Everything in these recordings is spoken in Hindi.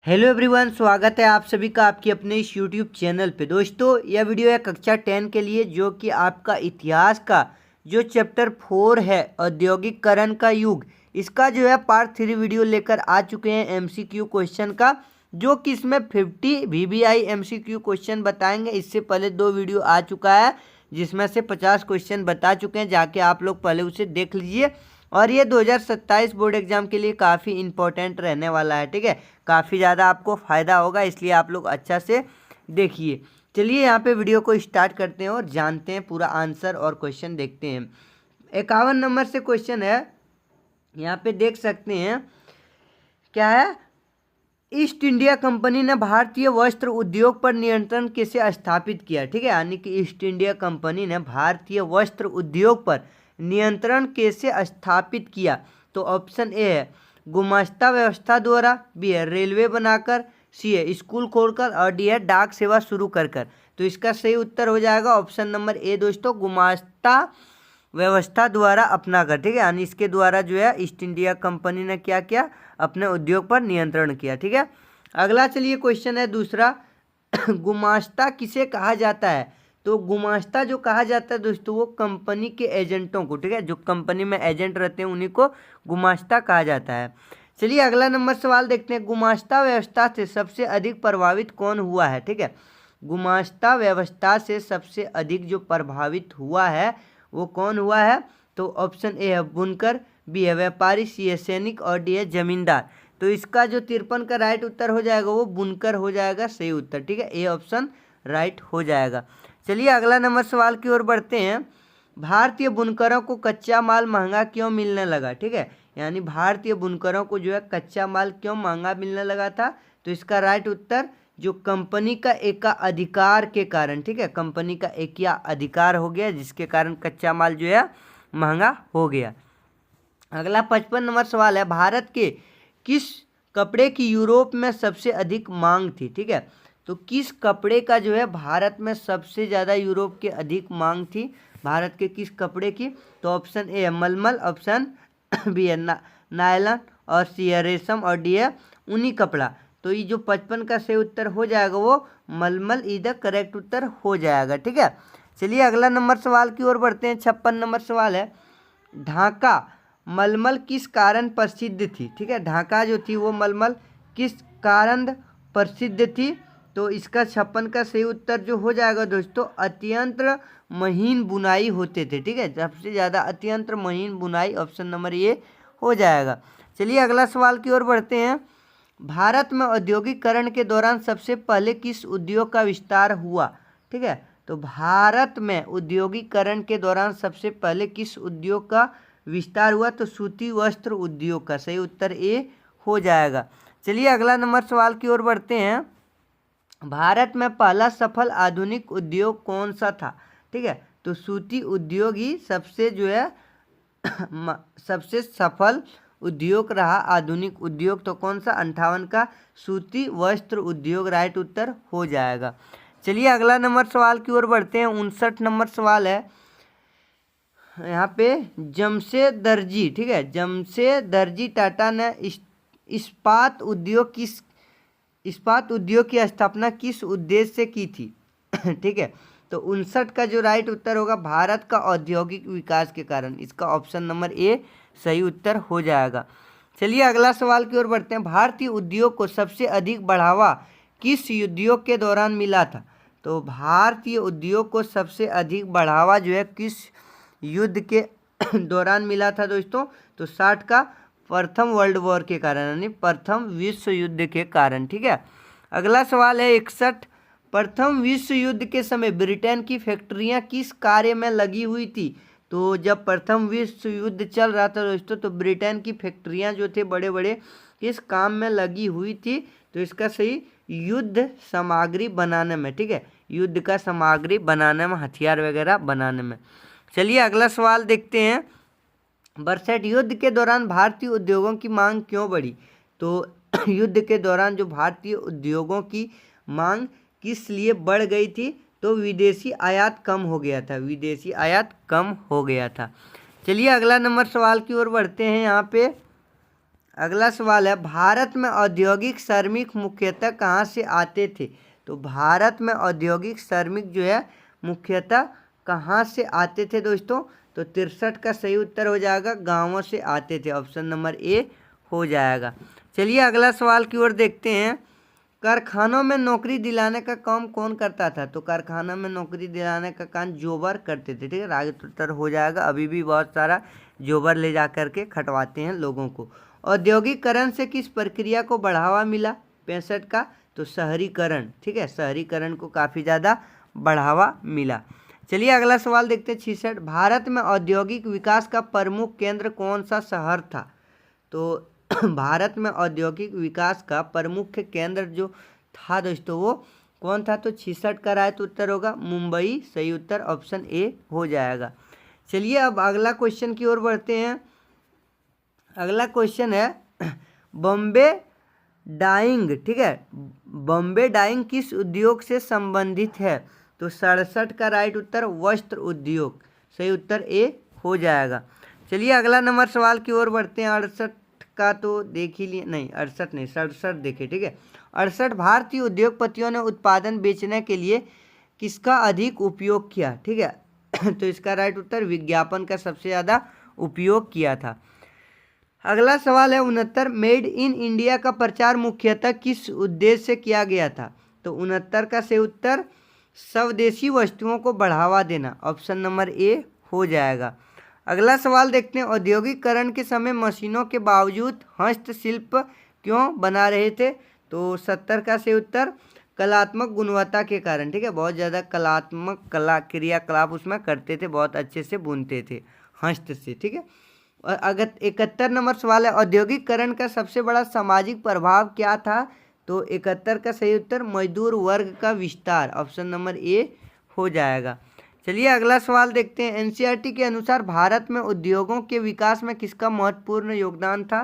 हेलो एवरीवन, स्वागत है आप सभी का आपके अपने इस यूट्यूब चैनल पे। दोस्तों, यह वीडियो है कक्षा 10 के लिए, जो कि आपका इतिहास का जो चैप्टर 4 है औद्योगिकरण का युग, इसका जो है पार्ट 3 वीडियो लेकर आ चुके हैं एमसीक्यू क्वेश्चन का, जो कि इसमें 50 वीवीआई एमसीक्यू क्वेश्चन बताएंगे। इससे पहले 2 वीडियो आ चुका है जिसमें से 50 क्वेश्चन बता चुके हैं, जाके आप लोग पहले उसे देख लीजिए। और ये 2027 बोर्ड एग्जाम के लिए काफ़ी इंपॉर्टेंट रहने वाला है, ठीक है। काफ़ी ज़्यादा आपको फ़ायदा होगा, इसलिए आप लोग अच्छा से देखिए। चलिए यहाँ पे वीडियो को स्टार्ट करते हैं और जानते हैं पूरा आंसर और क्वेश्चन देखते हैं। 51 नंबर से क्वेश्चन है, यहाँ पे देख सकते हैं क्या है। ईस्ट इंडिया कंपनी ने भारतीय वस्त्र उद्योग पर नियंत्रण कैसे स्थापित किया, ठीक है। यानी कि ईस्ट इंडिया कंपनी ने भारतीय वस्त्र उद्योग पर नियंत्रण कैसे स्थापित किया। तो ऑप्शन ए है गुमास्ता व्यवस्था द्वारा, बी है रेलवे बनाकर, सी है स्कूल खोलकर, और डी है डाक सेवा शुरू कर। तो इसका सही उत्तर हो जाएगा ऑप्शन नंबर ए दोस्तों, गुमास्ता व्यवस्था द्वारा अपना कर, ठीक है। यानी इसके द्वारा जो है ईस्ट इंडिया कंपनी ने क्या किया, अपने उद्योग पर नियंत्रण किया, ठीक है। अगला चलिए क्वेश्चन है दूसरा गुमास्ता किसे कहा जाता है। तो गुमास्ता जो कहा जाता है दोस्तों, वो कंपनी के एजेंटों को, ठीक है, जो कंपनी में एजेंट रहते हैं उन्हीं को गुमास्ता कहा जाता है। चलिए अगला नंबर सवाल देखते हैं, गुमास्ता व्यवस्था से सबसे अधिक प्रभावित कौन हुआ है, ठीक है। गुमास्ता व्यवस्था से सबसे अधिक जो प्रभावित हुआ है वो कौन हुआ है। तो ऑप्शन ए है बुनकर, बी है व्यापारी, सी है सैनिक, और डी है जमींदार। तो इसका जो 53 का राइट उत्तर हो जाएगा वो बुनकर हो जाएगा सही उत्तर, ठीक है। ए ऑप्शन राइट हो जाएगा। चलिए अगला नंबर सवाल की ओर बढ़ते हैं, भारतीय बुनकरों को कच्चा माल महंगा क्यों मिलने लगा, ठीक है। यानी भारतीय बुनकरों को जो है कच्चा माल क्यों महंगा मिलने लगा था। तो इसका राइट उत्तर जो कंपनी का एकाधिकार के कारण, ठीक है, कंपनी का एकाधिकार हो गया जिसके कारण कच्चा माल जो है महंगा हो गया। अगला 55 नंबर सवाल है, भारत के किस कपड़े की यूरोप में सबसे अधिक मांग थी, ठीक है। तो किस कपड़े का जो है भारत में सबसे ज़्यादा यूरोप के अधिक मांग थी, भारत के किस कपड़े की। तो ऑप्शन ए है मलमल, ऑप्शन बी है नायलॉन, और सी है रेशम, और डी है ऊनी कपड़ा। तो ये जो 55 का सही उत्तर हो जाएगा वो मलमल इधर करेक्ट उत्तर हो जाएगा, ठीक है। चलिए अगला नंबर सवाल की ओर बढ़ते हैं। 56 नंबर सवाल है, ढाका मलमल किस कारण प्रसिद्ध थी, ठीक है। ढाका जो थी वो मलमल किस कारण प्रसिद्ध थी। तो इसका 56 का सही उत्तर जो हो जाएगा दोस्तों, अत्यंत महीन बुनाई होते थे, ठीक है। सबसे ज़्यादा अत्यंत महीन बुनाई, ऑप्शन नंबर ये हो जाएगा। चलिए अगला सवाल की ओर बढ़ते हैं, भारत में औद्योगिकरण के दौरान सबसे पहले किस उद्योग का विस्तार हुआ, ठीक है। तो भारत में औद्योगिकरण के दौरान सबसे पहले किस उद्योग का विस्तार हुआ। तो सूती वस्त्र उद्योग का सही उत्तर ए हो जाएगा। चलिए अगला नंबर सवाल की ओर बढ़ते हैं, भारत में पहला सफल आधुनिक उद्योग कौन सा था, ठीक है। तो सूती उद्योग ही सबसे जो है सबसे सफल उद्योग रहा, आधुनिक उद्योग। तो कौन सा 58 का सूती वस्त्र उद्योग राइट उत्तर हो जाएगा। चलिए अगला नंबर सवाल की ओर बढ़ते हैं। 59 नंबर सवाल है, यहाँ पे जमशेद दर्जी, ठीक है, जमशेद दर्जी टाटा ने इस्पात उद्योग की स्थापना किस उद्देश्य से की थी ठीक है। तो 59 का जो राइट उत्तर होगा भारत का औद्योगिक विकास के कारण, इसका ऑप्शन नंबर ए सही उत्तर हो जाएगा। चलिए अगला सवाल की ओर बढ़ते हैं, भारतीय उद्योग को सबसे अधिक बढ़ावा किस उद्योग के दौरान मिला था। तो भारतीय उद्योग को सबसे अधिक बढ़ावा जो है किस युद्ध के दौरान मिला था दोस्तों। तो 60 का प्रथम वर्ल्ड वॉर के कारण, यानी प्रथम विश्व युद्ध के कारण, ठीक है। अगला सवाल है 61, प्रथम विश्व युद्ध के समय ब्रिटेन की फैक्ट्रियां किस कार्य में लगी हुई थी। तो जब प्रथम विश्व युद्ध चल रहा था दोस्तों, तो ब्रिटेन की फैक्ट्रियां जो थे बड़े बड़े किस काम में लगी हुई थी। तो इसका सही युद्ध सामग्री बनाने में, ठीक है, युद्ध का सामग्री बनाने में, हथियार वगैरह बनाने में। चलिए अगला सवाल देखते हैं, बरसेट युद्ध के दौरान भारतीय उद्योगों की मांग क्यों बढ़ी। तो युद्ध के दौरान जो भारतीय उद्योगों की मांग किस लिए बढ़ गई थी। तो विदेशी आयात कम हो गया था, विदेशी आयात कम हो गया था। चलिए अगला नंबर सवाल की ओर बढ़ते हैं। यहाँ पे अगला सवाल है, भारत में औद्योगिक श्रमिक मुख्यतः कहाँ से आते थे? तो भारत में औद्योगिक श्रमिक जो है मुख्यतः कहाँ से आते थे दोस्तों? तो 63 का सही उत्तर हो जाएगा गांवों से आते थे, ऑप्शन नंबर ए हो जाएगा। चलिए अगला सवाल की ओर देखते हैं। कारखानों में नौकरी दिलाने का काम कौन करता था? तो कारखाना में नौकरी दिलाने का काम जोबर करते थे, ठीक है, आगे उत्तर हो जाएगा। अभी भी बहुत सारा जोबर ले जा करके खटवाते हैं लोगों को। औद्योगिकरण से किस प्रक्रिया को बढ़ावा मिला 65 का? तो शहरीकरण, ठीक है, शहरीकरण को काफ़ी ज़्यादा बढ़ावा मिला। चलिए अगला सवाल देखते हैं 66। भारत में औद्योगिक विकास का प्रमुख केंद्र कौन सा शहर था? तो भारत में औद्योगिक विकास का प्रमुख केंद्र जो था दोस्तों वो कौन था? तो 66 का राइट उत्तर होगा मुंबई, सही उत्तर ऑप्शन ए हो जाएगा। चलिए अब अगला क्वेश्चन की ओर बढ़ते हैं। अगला क्वेश्चन है बॉम्बे डाइंग, ठीक है, बॉम्बे डाइंग किस उद्योग से संबंधित है? तो 67 का राइट उत्तर वस्त्र उद्योग, सही उत्तर ए हो जाएगा। चलिए अगला नंबर सवाल की ओर बढ़ते हैं। 68 का तो देख ही लिए, नहीं 68 नहीं 67 देखे, ठीक है। 68 भारतीय उद्योगपतियों ने उत्पादन बेचने के लिए किसका अधिक उपयोग किया? ठीक है तो इसका राइट उत्तर विज्ञापन का सबसे ज़्यादा उपयोग किया था। अगला सवाल है 69, मेड इन इंडिया का प्रचार मुख्यतः किस उद्देश्य से किया गया था? तो 69 का सही उत्तर स्वदेशी वस्तुओं को बढ़ावा देना, ऑप्शन नंबर ए हो जाएगा। अगला सवाल देखते हैं, औद्योगिकरण के समय मशीनों के बावजूद हस्तशिल्प क्यों बना रहे थे? तो 70 का सही उत्तर कलात्मक गुणवत्ता के कारण, ठीक है, बहुत ज़्यादा कलात्मक क्रियाकलाप उसमें करते थे, बहुत अच्छे से बुनते थे हस्त से, ठीक है। और अगर 71 नंबर सवाल है, औद्योगिकरण का सबसे बड़ा सामाजिक प्रभाव क्या था? तो 71 का सही उत्तर मजदूर वर्ग का विस्तार, ऑप्शन नंबर ए हो जाएगा। चलिए अगला सवाल देखते हैं। एनसीईआरटी के अनुसार भारत में उद्योगों के विकास में किसका महत्वपूर्ण योगदान था?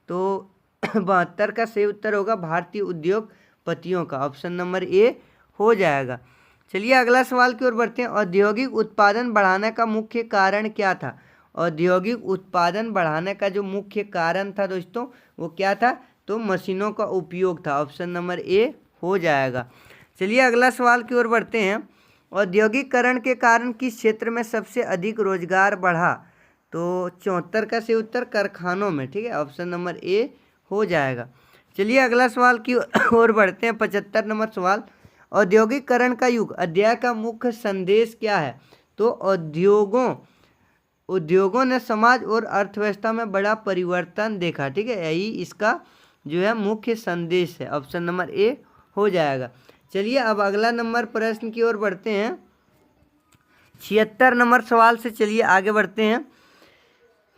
तो 72 का सही उत्तर होगा भारतीय उद्योगपतियों का, ऑप्शन नंबर ए हो जाएगा। चलिए अगला सवाल की ओर बढ़ते हैं। औद्योगिक उत्पादन बढ़ाने का मुख्य कारण क्या था? औद्योगिक उत्पादन बढ़ाने का जो मुख्य कारण था दोस्तों वो क्या था? तो मशीनों का उपयोग था, ऑप्शन नंबर ए हो जाएगा। चलिए अगला सवाल की ओर बढ़ते हैं। औद्योगिकरण के कारण किस क्षेत्र में सबसे अधिक रोजगार बढ़ा? तो 74 का सही उत्तर कारखानों में, ठीक है, ऑप्शन नंबर ए हो जाएगा। चलिए अगला सवाल की ओर बढ़ते हैं। 75 नंबर सवाल, औद्योगिकरण का युग अध्याय का मुख्य संदेश क्या है? तो उद्योगों ने समाज और अर्थव्यवस्था में बड़ा परिवर्तन देखा, ठीक है, यही इसका जो है मुख्य संदेश है, ऑप्शन नंबर ए हो जाएगा। चलिए अब अगला नंबर प्रश्न की ओर बढ़ते हैं। 76 नंबर सवाल से चलिए आगे बढ़ते हैं।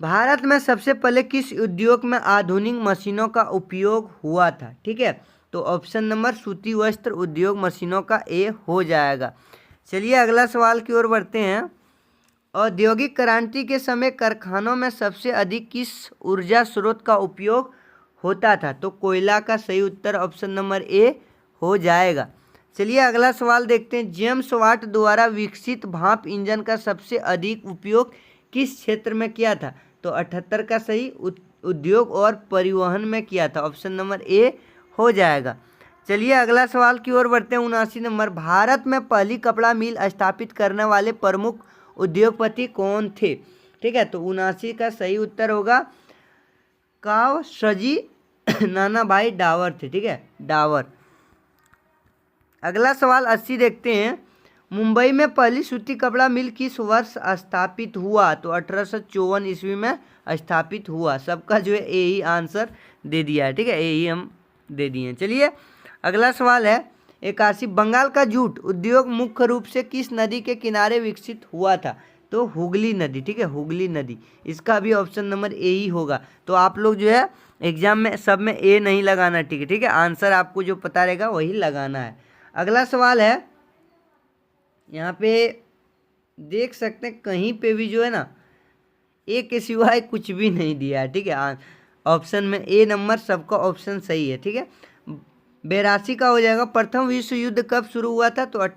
भारत में सबसे पहले किस उद्योग में आधुनिक मशीनों का उपयोग हुआ था? ठीक है, तो ऑप्शन नंबर सूती वस्त्र उद्योग मशीनों का ए हो जाएगा। चलिए अगला सवाल की ओर बढ़ते हैं। औद्योगिक क्रांति के समय कारखानों में सबसे अधिक किस ऊर्जा स्रोत का उपयोग होता था? तो कोयला का सही उत्तर ऑप्शन नंबर ए हो जाएगा। चलिए अगला सवाल देखते हैं। जेम्स वाट द्वारा विकसित भाप इंजन का सबसे अधिक उपयोग किस क्षेत्र में किया था? तो 78 का सही उद्योग और परिवहन में किया था, ऑप्शन नंबर ए हो जाएगा। चलिए अगला सवाल की ओर बढ़ते हैं। 79 नंबर, भारत में पहली कपड़ा मिल स्थापित करने वाले प्रमुख उद्योगपति कौन थे? ठीक है, तो 79 का सही उत्तर होगा कावसजी नानाभाई डावर थे, ठीक है, डावर। अगला सवाल 80 देखते हैं। मुंबई में पहली सूती कपड़ा मिल किस वर्ष स्थापित हुआ? तो 1854 ईस्वी में स्थापित हुआ। सबका जो है ए ही आंसर दे दिया है, ठीक है, ए ही हम दे दिए हैं। चलिए अगला सवाल है 81, बंगाल का जूट उद्योग मुख्य रूप से किस नदी के किनारे विकसित हुआ था? तो हुगली नदी, ठीक है, हुगली नदी, इसका भी ऑप्शन नंबर ए ही होगा। तो आप लोग जो है एग्जाम में सब में ए नहीं लगाना, ठीक है, ठीक है, आंसर आपको जो पता रहेगा वही लगाना है। अगला सवाल है, यहाँ पे देख सकते हैं कहीं पे भी जो है ना ए के सिवाय कुछ भी नहीं दिया है, ठीक है, ऑप्शन में ए नंबर सबका ऑप्शन सही है, ठीक है। 82 का हो जाएगा। प्रथम विश्व युद्ध कब शुरू हुआ था? तो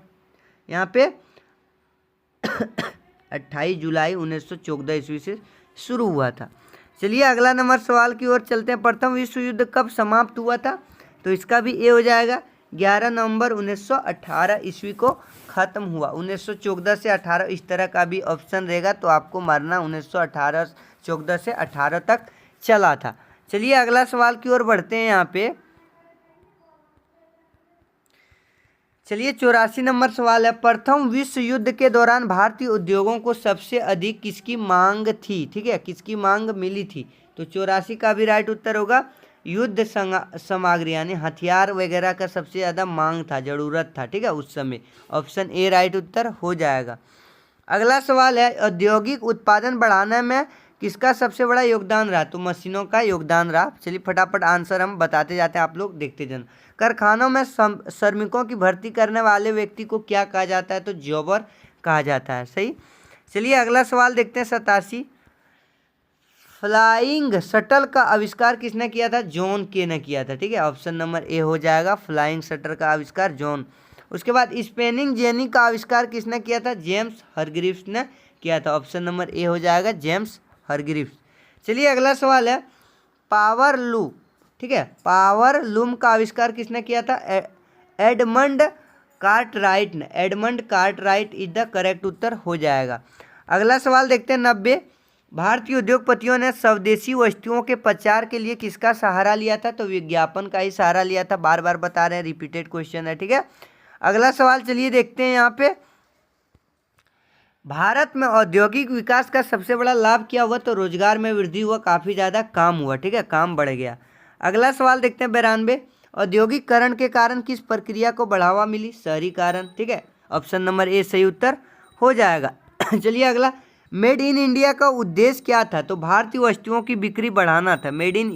यहाँ पे 28 जुलाई 1914 ईस्वी से शुरू हुआ था। चलिए अगला नंबर सवाल की ओर चलते हैं। प्रथम विश्व युद्ध कब समाप्त हुआ था? तो इसका भी ए हो जाएगा 11 नवंबर 1918 ईस्वी को खत्म हुआ। 1914 से 18 इस तरह का भी ऑप्शन रहेगा तो आपको मारना 1918 14 से 18 तक चला था। चलिए अगला सवाल की ओर बढ़ते हैं यहाँ पे। चलिए 84 नंबर सवाल है। प्रथम विश्व युद्ध के दौरान भारतीय उद्योगों को सबसे अधिक किसकी मांग थी? ठीक है, किसकी मांग मिली थी? तो 84 का भी राइट उत्तर होगा युद्ध सामग्री यानी हथियार वगैरह का सबसे ज़्यादा मांग था, ज़रूरत था। ठीक है, उस समय ऑप्शन ए राइट उत्तर हो जाएगा। अगला सवाल है औद्योगिक उत्पादन बढ़ाने में किसका सबसे बड़ा योगदान रहा? तो मशीनों का योगदान रहा। चलिए फटाफट आंसर हम बताते जाते हैं, आप लोग देखते जाना। कारखानों में श्रमिकों की भर्ती करने वाले व्यक्ति को क्या कहा जाता है? तो जॉबर कहा जाता है। सही। चलिए अगला सवाल देखते हैं 87। फ्लाइंग शटल का आविष्कार किसने किया था? जॉन के ने किया था। ठीक है, ऑप्शन नंबर ए हो जाएगा फ्लाइंग शटल का आविष्कार जॉन। उसके बाद स्पेनिंग जेनी का आविष्कार किसने किया था? जेम्स हरग्रीव्स ने किया था। ऑप्शन नंबर ए हो जाएगा जेम्स हरग्रीव्स। चलिए अगला सवाल है पावर लूम। ठीक है, पावर लूम का आविष्कार किसने किया था? एडमंड कार्टराइट ने। Edmund Cartwright is the correct उत्तर हो जाएगा। अगला सवाल देखते हैं 90। भारतीय उद्योगपतियों ने स्वदेशी वस्तुओं के प्रचार के लिए किसका सहारा लिया था? तो विज्ञापन का ही सहारा लिया था। बार बार बता रहे हैं, रिपीटेड क्वेश्चन है। ठीक है, अगला सवाल चलिए देखते हैं यहाँ पे। भारत में औद्योगिक विकास का सबसे बड़ा लाभ क्या हुआ? तो रोजगार में वृद्धि हुआ, काफ़ी ज़्यादा काम हुआ। ठीक है, काम बढ़ गया। अगला सवाल देखते हैं 92। औद्योगिकरण के कारण किस प्रक्रिया को बढ़ावा मिली? शहरीकरण। ठीक है, ऑप्शन नंबर ए सही उत्तर हो जाएगा। चलिए अगला, मेड इन इंडिया का उद्देश्य क्या था? तो भारतीय वस्तुओं की बिक्री बढ़ाना था। मेड इन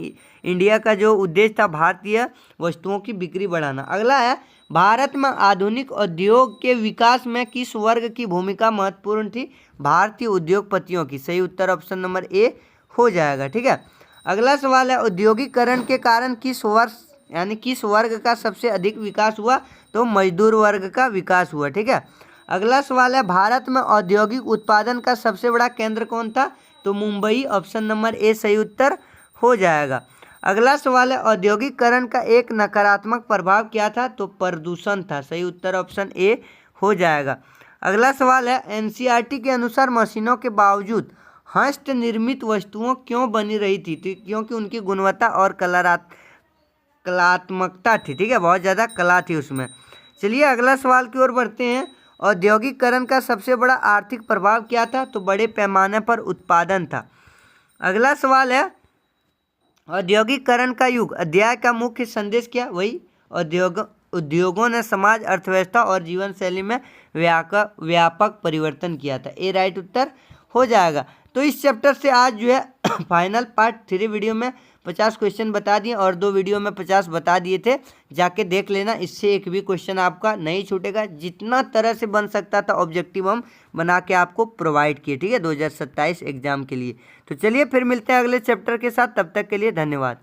इंडिया का जो उद्देश्य था भारतीय वस्तुओं की बिक्री बढ़ाना। अगला है भारत में आधुनिक उद्योग के विकास में किस वर्ग की भूमिका महत्वपूर्ण थी? भारतीय उद्योगपतियों की। सही उत्तर ऑप्शन नंबर ए हो जाएगा। ठीक है, अगला सवाल है औद्योगिकरण के कारण किस वर्ष यानी किस वर्ग का सबसे अधिक विकास हुआ? तो मजदूर वर्ग का विकास हुआ। ठीक है, अगला सवाल है भारत में औद्योगिक उत्पादन का सबसे बड़ा केंद्र कौन था? तो मुंबई। ऑप्शन नंबर ए सही उत्तर हो जाएगा। अगला सवाल है औद्योगिकरण का एक नकारात्मक प्रभाव क्या था? तो प्रदूषण था। सही उत्तर ऑप्शन ए हो जाएगा। अगला सवाल है एनसीईआरटी के अनुसार मशीनों के बावजूद हस्त निर्मित वस्तुओं क्यों बनी रही थी? क्योंकि उनकी गुणवत्ता और कलात्मकता थी। ठीक है, बहुत ज़्यादा कला थी उसमें। चलिए अगला सवाल की ओर बढ़ते हैं। औद्योगिकरण का सबसे बड़ा आर्थिक प्रभाव क्या था? तो बड़े पैमाने पर उत्पादन था। अगला सवाल है औद्योगिकरण का युग अध्याय का मुख्य संदेश क्या? वही उद्योगों ने समाज, अर्थव्यवस्था और जीवन शैली में व्यापक परिवर्तन किया था। ए राइट उत्तर हो जाएगा। तो इस चैप्टर से आज जो है फाइनल पार्ट 3 वीडियो में 50 क्वेश्चन बता दिए और 2 वीडियो में 50 बता दिए थे। जाके देख लेना, इससे एक भी क्वेश्चन आपका नहीं छूटेगा। जितना तरह से बन सकता था ऑब्जेक्टिव हम बना के आपको प्रोवाइड किए। ठीक है, 2027 एग्जाम के लिए। तो चलिए फिर मिलते हैं अगले चैप्टर के साथ, तब तक के लिए धन्यवाद।